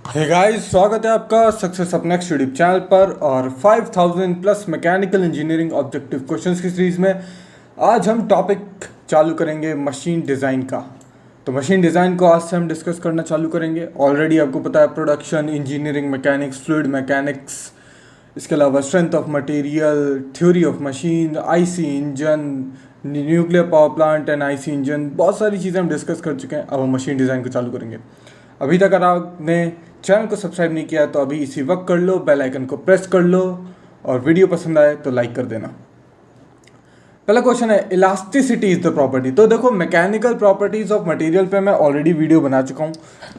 Hey guys, स्वागत है आपका success up next YouTube channel पर और 5000 plus mechanical engineering objective questions की सीरीज़ में आज हम टॉपिक चालू करेंगे मशीन डिज़ाइन का। तो मशीन डिज़ाइन को आज से हम डिस्कस करना चालू करेंगे। ऑलरेडी आपको पता है production, engineering mechanics, fluid mechanics, इसके अलावा strength of material, theory of machine, IC engine, nuclear power plant and IC engine, बहुत सारी चीज़ें हम डिस्कस कर चुके हैं। अब हम मशीन डिज़ाइन को चालू करेंगे। अभी तक अगर आपने चैनल को सब्सक्राइब नहीं किया तो अभी इसी वक्त कर लो, बेल आइकन को प्रेस कर लो और वीडियो पसंद आए तो लाइक कर देना। पहला क्वेश्चन है इलास्टिसिटी इज द प्रॉपर्टी। तो देखो, मैकेनिकल प्रॉपर्टीज ऑफ मटेरियल पे मैं ऑलरेडी वीडियो बना चुका हूँ,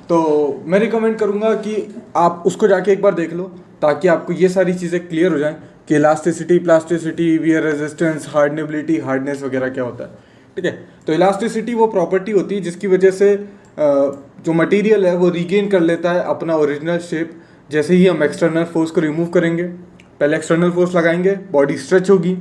तो मैं रिकमेंड करूँगा कि आप उसको जाके एक बार देख लो ताकि आपको ये सारी चीज़ें क्लियर हो जाएं कि elasticity, plasticity, wear resistance, hardenability, hardness वगैरह क्या होता है। ठीक है, तो इलास्टिसिटी वो प्रॉपर्टी होती है जिसकी वजह से जो मटेरियल है वो रिगेन कर लेता है अपना ओरिजिनल शेप। जैसे ही हम एक्सटर्नल फोर्स को रिमूव करेंगे, पहले एक्सटर्नल फोर्स लगाएंगे, बॉडी स्ट्रेच होगी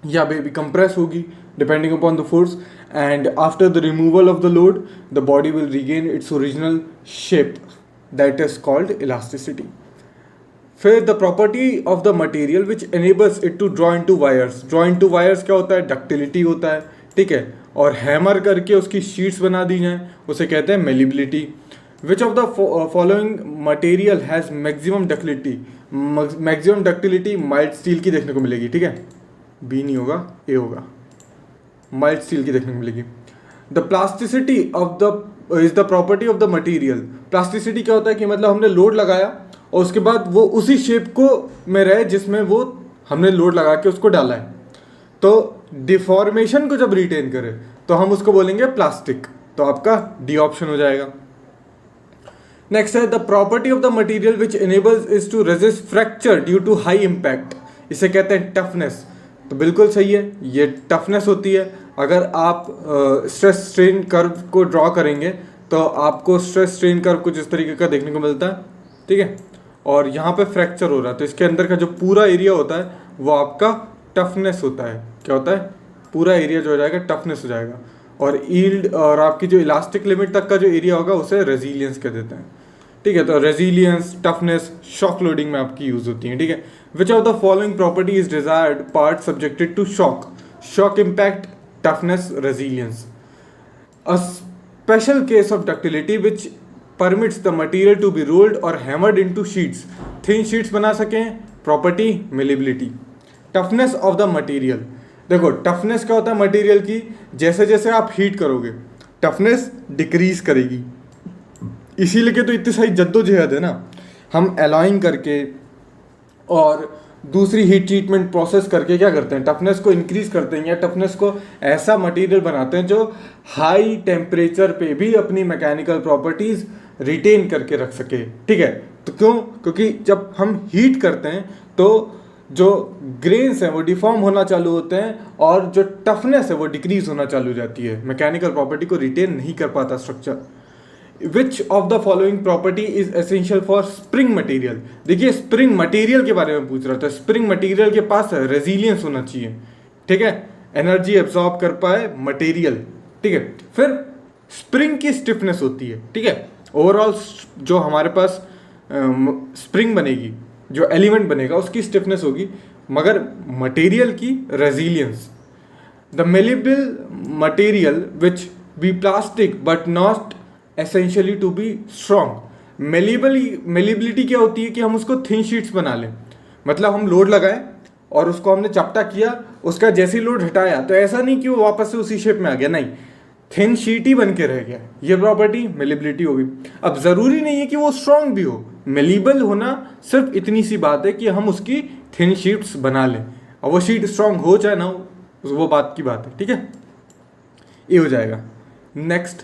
या बेबी कंप्रेस होगी depending upon the force, and after the removal of the load the body will regain its original shape, that is called elasticity. फिर the property of the material which enables it to draw into wires. Draw into wires क्या होता है? Ductility होता है। ठीक है, और hammer करके उसकी शीट्स बना दी जाएं, उसे कहते हैं malleability. Which of the following material has maximum ductility? Maximum ductility mild steel की देखने को मिलेगी। ठीक है, बी नहीं होगा, ए होगा, माइल्ड स्टील की देखने को मिलेगी। The plasticity of the is the property of the material. Plasticity क्या होता है कि मतलब हमने लोड लगाया और उसके बाद वो उसी शेप को में रहे जिसमें वो हमने लोड लगा के उसको डाला है। तो डिफॉर्मेशन को जब रिटेन करे तो हम उसको बोलेंगे प्लास्टिक। तो आपका डी ऑप्शन हो जाएगा। नेक्स्ट है the property of the material which enables is to resist fracture due to high impact. इसे कहते हैं टफनेस। तो बिल्कुल सही है, ये टफनेस होती है। अगर आप स्ट्रेस स्ट्रेन कर्व को ड्रॉ करेंगे तो आपको स्ट्रेस स्ट्रेन कर्व कुछ इस तरीके का देखने को मिलता है। ठीक है, और यहाँ पे फ्रैक्चर हो रहा है तो इसके अंदर का जो पूरा एरिया होता है वो आपका टफनेस होता है। क्या होता है? पूरा एरिया जो हो जाएगा टफनेस हो जाएगा। और ईल्ड और आपकी जो इलास्टिक लिमिट तक का जो एरिया होगा उसे रेजिलियंस कह देते हैं। ठीक है, तो रेजिलियंस, टफनेस शॉक लोडिंग में आपकी यूज होती है। ठीक है, which of the following property is desired part subjected to shock? Shock impact, toughness, resilience. A special case of ductility which permits the material to be rolled और hammered into sheets. Thin sheets बना सकें, property malleability. Toughness of the material. देखो, toughness क्या होता है material की? जैसे जैसे आप हीट करोगे टफनेस डिक्रीज करेगी। इसीलिए तो इतनी सारी जद्दोजहद है ना। हम एलॉइंग करके और दूसरी हीट ट्रीटमेंट प्रोसेस करके क्या करते हैं? टफनेस को इंक्रीज करते हैं या टफनेस को ऐसा मटेरियल बनाते हैं जो हाई टेम्परेचर पे भी अपनी मैकेनिकल प्रॉपर्टीज रिटेन करके रख सके। ठीक है, तो क्यों? क्योंकि जब हम हीट करते हैं तो जो ग्रेन्स हैं वो डिफॉर्म होना चालू होते हैं और जो टफनेस है वो डिक्रीज होना चालू हो जाती है। मैकेनिकल प्रॉपर्टी को रिटेन नहीं कर पाता structure. Which of the following property is essential for spring material? देखिए, स्प्रिंग मटेरियल के बारे में पूछ रहा था। स्प्रिंग मटेरियल के पास रेजिलियंस होना चाहिए। ठीक है, एनर्जी एब्जॉर्ब कर पाए मटेरियल। ठीक है, फिर स्प्रिंग की स्टिफनेस होती है। ठीक है, ओवरऑल जो हमारे पास स्प्रिंग बनेगी, जो एलिमेंट बनेगा उसकी स्टिफनेस होगी, मगर मटेरियल की resilience. The malleable material which be plastic but not essentially to be strong. Malleability क्या होती है कि हम उसको थिन शीट्स बना लें। मतलब हम लोड लगाएं और उसको हमने चपटा किया, उसका जैसे लोड हटाया तो ऐसा नहीं कि वो वापस से उसी शेप में आ गया, नहीं, थिन शीट ही बन के रह गया। ये प्रॉपर्टी मेलेबिलिटी होगी। अब जरूरी नहीं है कि वो स्ट्रांग भी हो, मेलेबल होना सिर्फ इतनी सी बात है कि हम उसकी थिन शीट्स बना लें। अब वो शीट स्ट्रांग हो चाहे ना हो, वो बात की बात है। ठीक है, ये हो जाएगा। नेक्स्ट,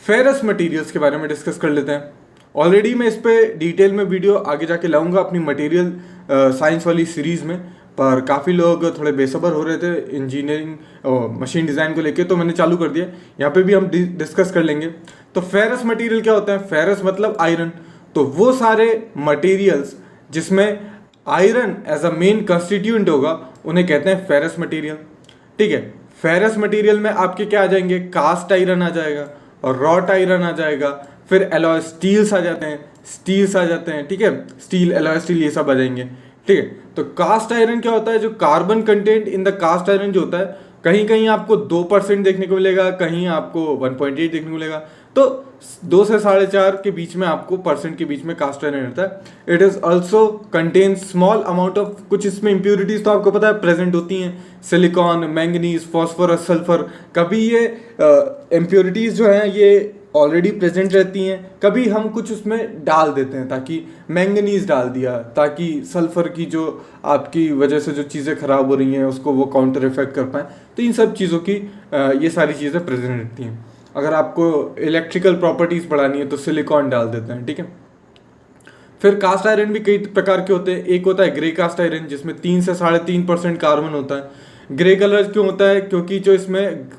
फेरस मटेरियल्स के बारे में डिस्कस कर लेते हैं। ऑलरेडी मैं इस पे डिटेल में वीडियो आगे जाके लाऊंगा अपनी मटेरियल साइंस वाली सीरीज में, पर काफ़ी लोग थोड़े बेसब्र हो रहे थे इंजीनियरिंग मशीन डिज़ाइन को लेके, तो मैंने चालू कर दिया। यहाँ पे भी हम डिस्कस कर लेंगे। तो फेरस मटेरियल क्या होता है? फेरस मतलब आयरन। तो वो सारे मटेरियल्स जिसमें iron as a main constituent होगा उन्हें कहते हैं फेरस मटेरियल। ठीक है, फेरस मटेरियल में आपके क्या आ जाएंगे? कास्ट आयरन आ जाएगा और रॉट आयरन आ जाएगा, फिर एलॉय स्टील्स आ जाते हैं, स्टील्स आ जाते हैं, ठीक है, स्टील, एलॉय स्टील, ये सब आ जाएंगे, ठीक है। तो कास्ट आयरन क्या होता है, जो carbon content in the cast iron जो होता है, कहीं कहीं आपको 2% देखने को मिलेगा, कहीं आपको 1.8 देखने को मिलेगा, तो 2 से 4.5 के बीच में आपको परसेंट के बीच में कास्ट आयरन रहता है। It is also contain small amount of, कुछ इसमें इंप्योरिटीज तो आपको पता है प्रेजेंट होती हैं, सिलिकॉन, मैंगनीज, फॉस्फोरस, सल्फर। कभी ये इम्प्योरिटीज जो हैं ये ऑलरेडी प्रेजेंट रहती हैं, कभी हम कुछ उसमें डाल देते हैं, ताकि मैंगनीज डाल दिया ताकि सल्फर की जो आपकी वजह से जो चीज़ें खराब हो रही हैं उसको वो काउंटर इफेक्ट कर पाए। तो इन सब चीज़ों की ये सारी चीज़ें प्रेजेंट रहती हैं। अगर आपको इलेक्ट्रिकल प्रॉपर्टीज बढ़ानी है तो सिलिकॉन डाल देते हैं, ठीक है। फिर कास्ट आयरन भी कई प्रकार के होते हैं। एक होता है ग्रे कास्ट आयरन, जिसमें 3 से 3.5% कार्बन होता है। ग्रे कलर क्यों होता है, क्योंकि जो इसमें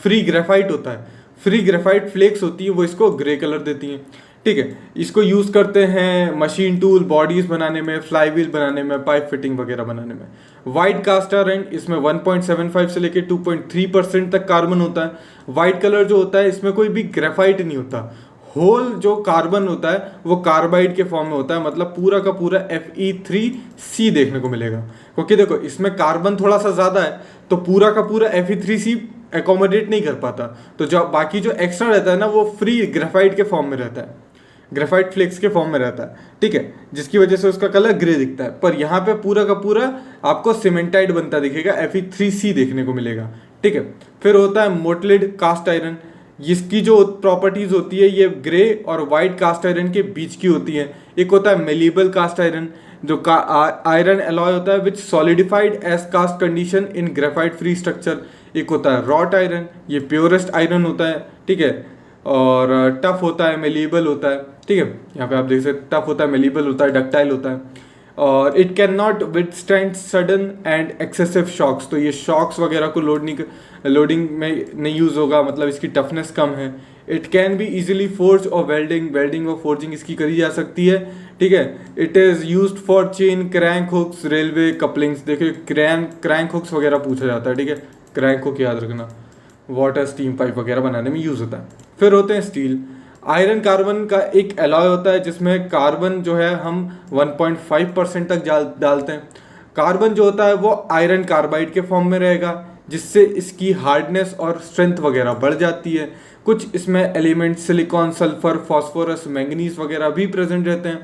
फ्री ग्रेफाइट होता है, फ्री ग्रेफाइट फ्लेक्स होती है, वो इसको ग्रे कलर देती हैं, ठीक है। इसको यूज करते हैं मशीन टूल, बॉडीज बनाने में, फ्लाई व्हील बनाने में, पाइप फिटिंग वगैरह बनाने में। व्हाइट कास्ट आयरन, इसमें 1.75 से लेकर 2.3% तक कार्बन होता है। व्हाइट कलर जो होता है इसमें कोई भी ग्रेफाइट नहीं होता, होल जो कार्बन होता है वो कार्बाइड के फॉर्म में होता है, मतलब पूरा का पूरा Fe3C देखने को मिलेगा। क्योंकि देखो इसमें कार्बन थोड़ा सा ज्यादा है तो पूरा का पूरा Fe3C एकोमोडेट नहीं कर पाता, तो जो बाकी जो एक्स्ट्रा रहता है ना वो फ्री ग्रेफाइट के फॉर्म में रहता है, ग्रेफाइट फ्लेक्स के फॉर्म में रहता है, ठीक है, जिसकी वजह से उसका कलर ग्रे दिखता है। पर यहाँ पे पूरा का पूरा आपको सीमेंटाइड बनता दिखेगा, Fe3C देखने को मिलेगा, ठीक है। फिर होता है मोटलेड कास्ट आयरन, इसकी जो प्रॉपर्टीज होती है ये ग्रे और वाइट कास्ट आयरन के बीच की होती है। एक होता है मेलिबल कास्ट आयरन, जो आयरन एलॉय होता है which solidified as cast condition in graphite free structure. एक होता है रॉट आयरन, ये प्योरेस्ट आयरन होता है, ठीक है, और टफ होता है, मेलिबल होता है, ठीक है। यहाँ पे आप देख सकते टफ होता है, मेलिबल होता है, डक्टाइल होता है, और it can not withstand sudden and excessive shocks. तो ये शॉक्स वगैरह को लोडिंग में नहीं यूज होगा, मतलब इसकी टफनेस कम है। It can be easily forge और वेल्डिंग और फोर्जिंग इसकी करी जा सकती है, ठीक है। It is used for chain, crank hooks, railway couplings. देखिए क्रैंक हुक्स वगैरह पूछा जाता है, ठीक है, क्रैंक हुक याद रखना, वाटर स्टीम पाइप वगैरह बनाने में यूज होता है। फिर होते हैं स्टील। आयरन कार्बन का एक एलॉय होता है जिसमें कार्बन जो है हम 1.5% तक डालते हैं। कार्बन जो होता है वो आयरन कार्बाइड के फॉर्म में रहेगा, जिससे इसकी हार्डनेस और स्ट्रेंथ वगैरह बढ़ जाती है। कुछ इसमें element silicon, sulphur, phosphorus, manganese वगैरह भी प्रेजेंट रहते हैं।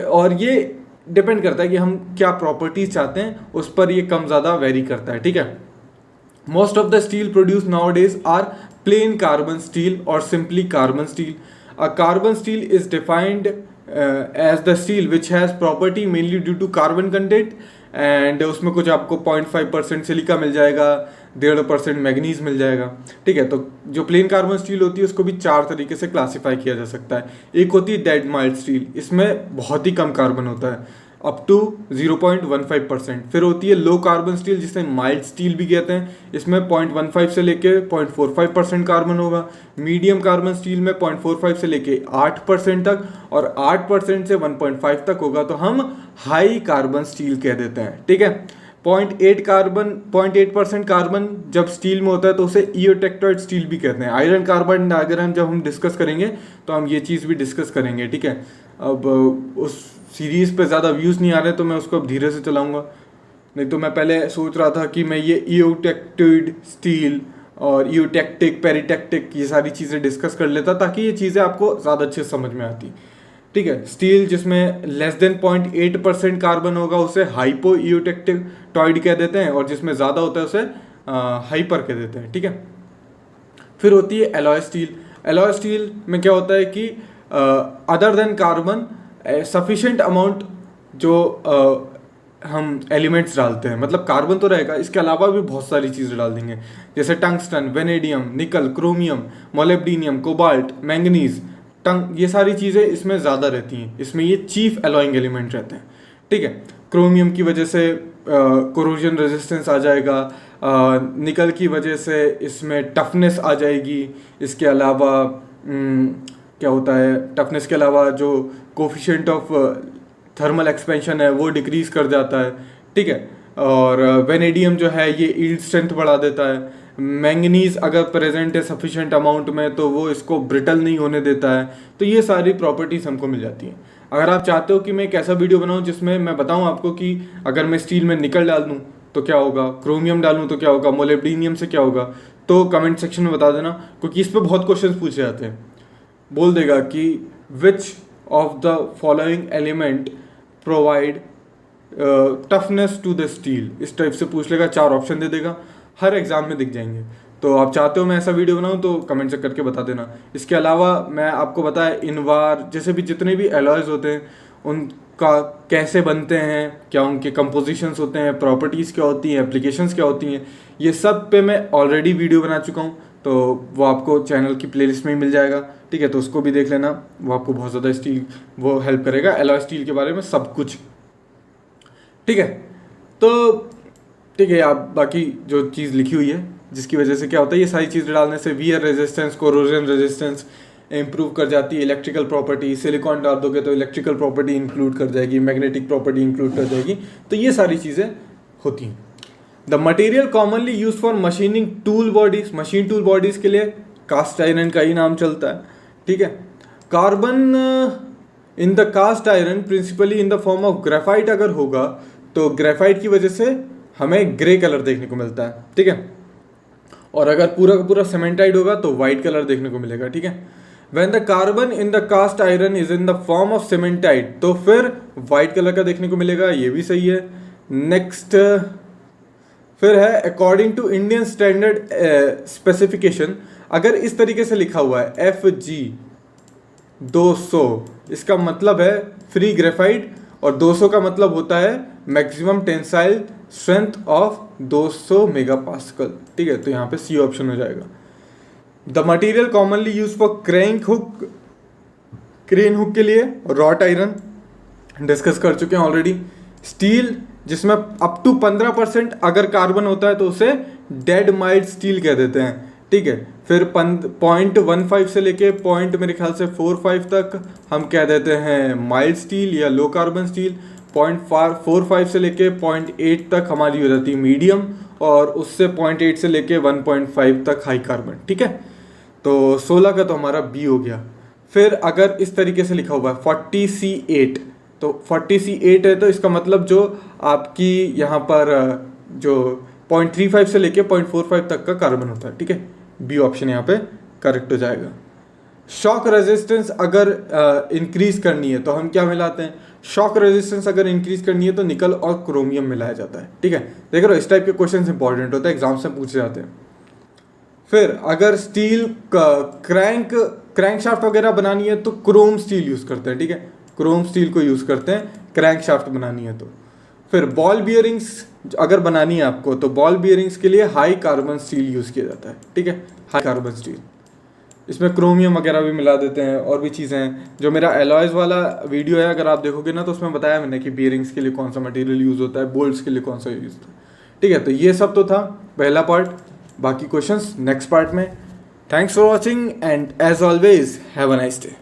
और ये डिपेंड करता है कि हम क्या प्रॉपर्टीज चाहते हैं, उस पर ये कम ज़्यादा वेरी करता है, ठीक है। Most of the steel produced nowadays are plain carbon steel or simply carbon steel. A carbon steel is defined as the steel which has property mainly due to carbon content, and उसमें कुछ आपको 0.5% silica मिल जाएगा, 1.5% manganese मिल जाएगा, ठीक है। तो जो plane carbon steel होती है उसको भी 4 तरीके से क्लासीफाई किया जा सकता है। एक होती है डेड माइल्ड स्टील, इसमें बहुत ही कम कार्बन होता है, अप टू 0.15%। फिर होती है लो कार्बन स्टील, जिसे माइल्ड स्टील भी कहते हैं, इसमें 0.15 से लेके 0.45% कार्बन होगा। मीडियम कार्बन स्टील में 0.45 से लेके 8% तक, और 8% से 1.5 तक होगा तो हम हाई कार्बन स्टील कह देते हैं, ठीक है। 0.8% कार्बन जब स्टील में होता है तो उसे ईओटेक्टोइड स्टील भी कहते हैं। आयरन कार्बन अगर हम डिस्कस करेंगे तो हम ये चीज़ भी डिस्कस करेंगे, ठीक है। अब उस सीरीज़ पे ज़्यादा व्यूज़ नहीं आ रहे तो मैं उसको अब धीरे से चलाऊंगा, नहीं तो मैं पहले सोच रहा था कि मैं ये ईओटेक्टोइड स्टील और ईओटेक्टिक, पेरिटेक्टिक, ये सारी चीज़ें डिस्कस कर लेता ताकि ये चीज़ें आपको ज़्यादा अच्छे समझ में आती, ठीक है। स्टील जिसमें लेस देन 0.8% कार्बन होगा उसे हाइपो ईओटेक्टोइड कह देते हैं, और जिसमें ज़्यादा होता है उसे हाइपर कह देते हैं, ठीक है। फिर होती है एलॉय स्टील। एलॉय स्टील में क्या होता है कि other than carbon sufficient amount जो हम एलिमेंट्स डालते हैं, मतलब कार्बन तो रहेगा, इसके अलावा भी बहुत सारी चीज़ें डाल देंगे, जैसे टंगस्टन, वेनेडियम, निकल, क्रोमियम, मोलिब्डेनियम, कोबाल्ट, मैंगनीज, ये सारी चीज़ें इसमें ज़्यादा रहती हैं। इसमें ये चीफ एलॉइंग एलिमेंट रहते हैं, ठीक है। क्रोमियम की वजह से कोरोजन रेजिस्टेंस आ जाएगा, निकल की वजह से इसमें टफनेस आ जाएगी। इसके अलावा क्या होता है, टफनेस के अलावा जो कोफिशिएंट ऑफ थर्मल एक्सपेंशन है वो डिक्रीज कर जाता है, ठीक है। और वेनेडियम जो है ये यील्ड स्ट्रेंथ बढ़ा देता है। मैंगनीज अगर प्रेजेंट है सफिशिएंट अमाउंट में तो वो इसको ब्रिटल नहीं होने देता है। तो ये सारी प्रॉपर्टीज हमको मिल जाती हैं। अगर आप चाहते हो कि मैं एक ऐसा वीडियो बनाऊं जिसमें मैं बताऊं आपको कि अगर मैं स्टील में निकल डाल दूं तो क्या होगा, क्रोमियम डालूं तो क्या होगा, मोलिब्डेनियम से क्या होगा, तो कमेंट सेक्शन में बता देना, क्योंकि इस पर बहुत क्वेश्चन पूछे जाते हैं। बोल देगा कि which of the following element provide toughness to the steel, इस टाइप से पूछ लेगा, 4 ऑप्शन दे देगा, हर एग्जाम में दिख जाएंगे। तो आप चाहते हो मैं ऐसा वीडियो बनाऊं तो कमेंट से करके बता देना। इसके अलावा मैं आपको बताया इनवार जैसे भी जितने भी एलॉयज होते हैं उनका कैसे बनते हैं, क्या उनके कंपोजिशंस होते हैं, प्रॉपर्टीज़ क्या होती हैं, एप्लीकेशंस क्या होती हैं, ये सब पे मैं ऑलरेडी वीडियो बना चुका हूँ। तो वो आपको चैनल की प्लेलिस्ट में ही मिल जाएगा, ठीक है। तो उसको भी देख लेना, वो आपको बहुत ज़्यादा स्टील वो हेल्प करेगा, एलॉय स्टील के बारे में सब कुछ, ठीक है। तो ठीक है, आप बाकी जो चीज़ लिखी हुई है जिसकी वजह से क्या होता है, ये सारी चीज़ें डालने से wear resistance, corrosion resistance improve कर जाती है, इलेक्ट्रिकल प्रॉपर्टी, सिलिकॉन डाल दोगे तो इलेक्ट्रिकल प्रॉपर्टी इंक्लूड कर जाएगी, मैग्नेटिक प्रॉपर्टी इंक्लूड कर जाएगी। तो ये सारी चीज़ें होती हैं। The material commonly use for machining tool bodies, machine tool bodies के लिए कास्ट आयरन का ही नाम चलता है, ठीक है। Carbon in the cast iron principally in the form of graphite अगर होगा तो ग्रेफाइट की वजह से हमें ग्रे कलर देखने को मिलता है, ठीक है। और अगर पूरा का पूरा सीमेंटाइड होगा तो वाइट कलर देखने को मिलेगा, ठीक है। When the carbon in the cast iron is in the form of cementite तो फिर वाइट कलर का देखने को मिलेगा, ये भी सही है। नेक्स्ट फिर है according to Indian standard specification, अगर इस तरीके से लिखा हुआ है FG 200, इसका मतलब है फ्री ग्रेफाइट, और 200 का मतलब होता है maximum tensile strength of 200 megapascal, ठीक है। तो यहाँ पे सी ऑप्शन हो जाएगा। The material commonly use for crane hook के लिए रॉट आयरन डिस्कस कर चुके हैं ऑलरेडी। स्टील जिसमें अप टू 15% अगर कार्बन होता है तो उसे डेड माइल्ड स्टील कह देते हैं, ठीक है। फिर 0.15 से लेके मेरे ख्याल से 4.5 तक हम कह देते हैं माइल्ड स्टील या लो कार्बन स्टील। 0.45 से लेके 0.8 तक हमारी हो जाती है मीडियम, और उससे 0.8 से लेके 1.5 तक हाई कार्बन, ठीक है। तो 16 का तो हमारा बी हो गया। फिर अगर इस तरीके से लिखा हुआ है 40C8, तो 40C8 है तो इसका मतलब जो आपकी यहाँ पर जो 0.35 से लेके 0.45 तक का कार्बन होता है, ठीक है। बी ऑप्शन यहाँ पे करेक्ट हो जाएगा। शॉक रेजिस्टेंस अगर इंक्रीज करनी है तो हम क्या मिलाते हैं, शॉक रेजिस्टेंस अगर इंक्रीज करनी है तो निकल और क्रोमियम मिलाया जाता है, ठीक है। देख रहे हो, इस टाइप के क्वेश्चन इंपॉर्टेंट होते हैं, एग्जाम से पूछे जाते हैं। फिर अगर स्टील क्रैंक शाफ्ट वगैरह बनानी है तो क्रोम स्टील यूज करते हैं, ठीक है। क्रोम स्टील को यूज करते हैं क्रैंक शाफ्ट बनानी है तो। फिर बॉल बियरिंग्स अगर बनानी है आपको तो बॉल बियरिंग्स के लिए हाई कार्बन स्टील यूज किया जाता है, ठीक है, हाई कार्बन स्टील। इसमें क्रोमियम वगैरह भी मिला देते हैं, और भी चीज़ें हैं। जो मेरा एलॉयज वाला वीडियो है अगर आप देखोगे ना तो उसमें बताया मैंने कि बियरिंग्स के लिए कौन सा मटेरियल यूज़ होता है, बोल्ट्स के लिए कौन सा यूज़ होता है, ठीक है। तो ये सब तो था पहला पार्ट, बाकी क्वेश्चंस नेक्स्ट पार्ट में। Thanks for watching and as always have a nice day.